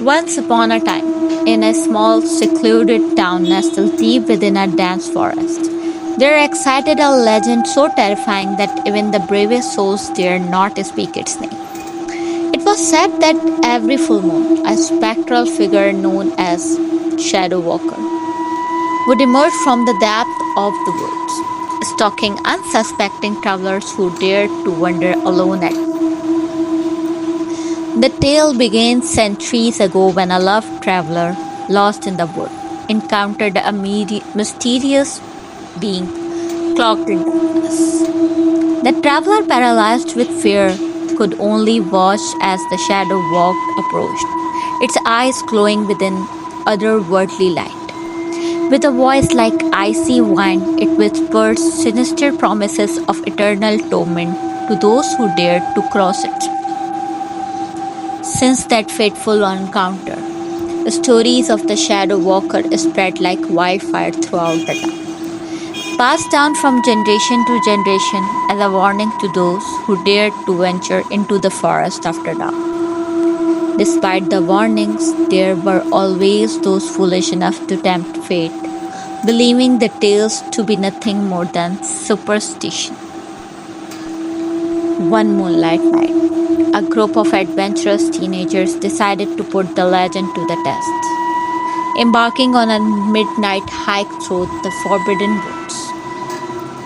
Once upon a time, in a small, secluded town nestled deep within a dense forest, there existed a legend so terrifying that even the bravest souls dare not speak its name. It was said that every full moon, a spectral figure known as Shadow Walker would emerge from the depth of the woods, stalking unsuspecting travelers who dared to wander alone at night. The tale began centuries ago when a loved traveler, lost in the wood, encountered a mysterious being cloaked in darkness. The traveler, paralyzed with fear, could only watch as the shadow walked approached, its eyes glowing with an otherworldly light. With a voice like icy wind, it whispered sinister promises of eternal torment to those who dared to cross its. Since that fateful encounter, the stories of the Shadow Walker spread like wildfire throughout the town, passed down from generation to generation as a warning to those who dared to venture into the forest after dark. Despite the warnings, there were always those foolish enough to tempt fate, believing the tales to be nothing more than superstition. One moonlight night, a group of adventurous teenagers decided to put the legend to the test, embarking on a midnight hike through the forbidden woods.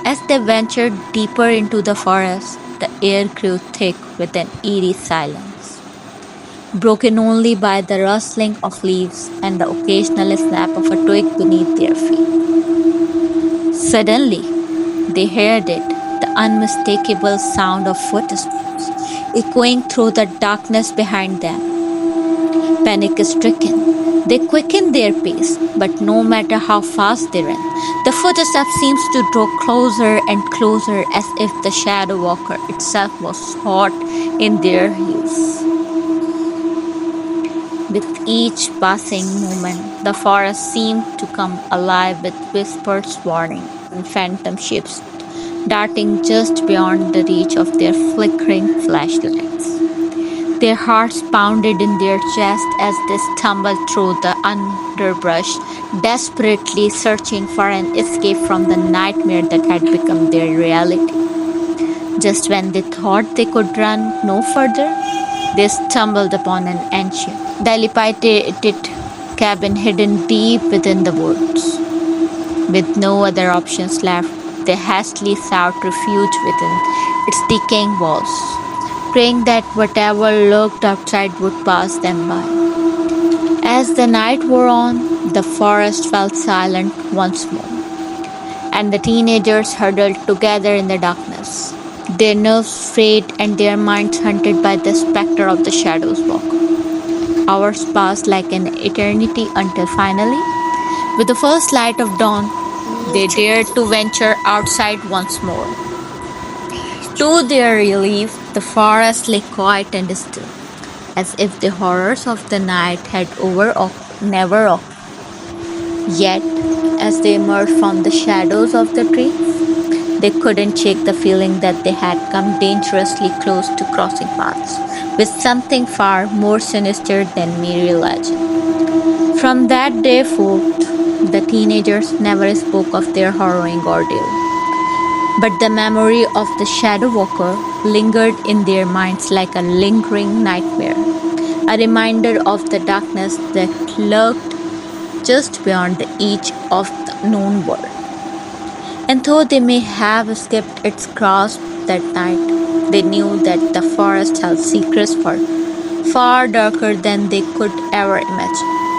As they ventured deeper into the forest, the air grew thick with an eerie silence, broken only by the rustling of leaves and the occasional snap of a twig beneath their feet. Suddenly, they heard it, the unmistakable sound of footsteps echoing through the darkness behind them. Panic stricken, they quickened their pace, but no matter how fast they ran, the footsteps seemed to draw closer and closer as if the shadow walker itself was hot in their heels. With each passing moment, the forest seemed to come alive with whispers warning and phantom shapes darting just beyond the reach of their flickering flashlights. Their hearts pounded in their chests as they stumbled through the underbrush, desperately searching for an escape from the nightmare that had become their reality. Just when they thought they could run no further, they stumbled upon an ancient, dilapidated cabin hidden deep within the woods. With no other options left, they hastily sought refuge within its decaying walls, praying that whatever lurked outside would pass them by. As the night wore on, the forest fell silent once more, and the teenagers huddled together in the darkness, their nerves frayed and their minds hunted by the specter of the shadows walker. Hours passed like an eternity until finally, with the first light of dawn, they dared to venture outside once more. To their relief, the forest lay quiet and still, as if the horrors of the night had never occurred. Yet, as they emerged from the shadows of the trees, they couldn't shake the feeling that they had come dangerously close to crossing paths with something far more sinister than mere legend. From that day forth, the teenagers never spoke of their harrowing ordeal, but the memory of the shadow walker lingered in their minds like a lingering nightmare, a reminder of the darkness that lurked just beyond the edge of the known world. And though they may have escaped its grasp that night, they knew that the forest held secrets far darker than they could ever imagine.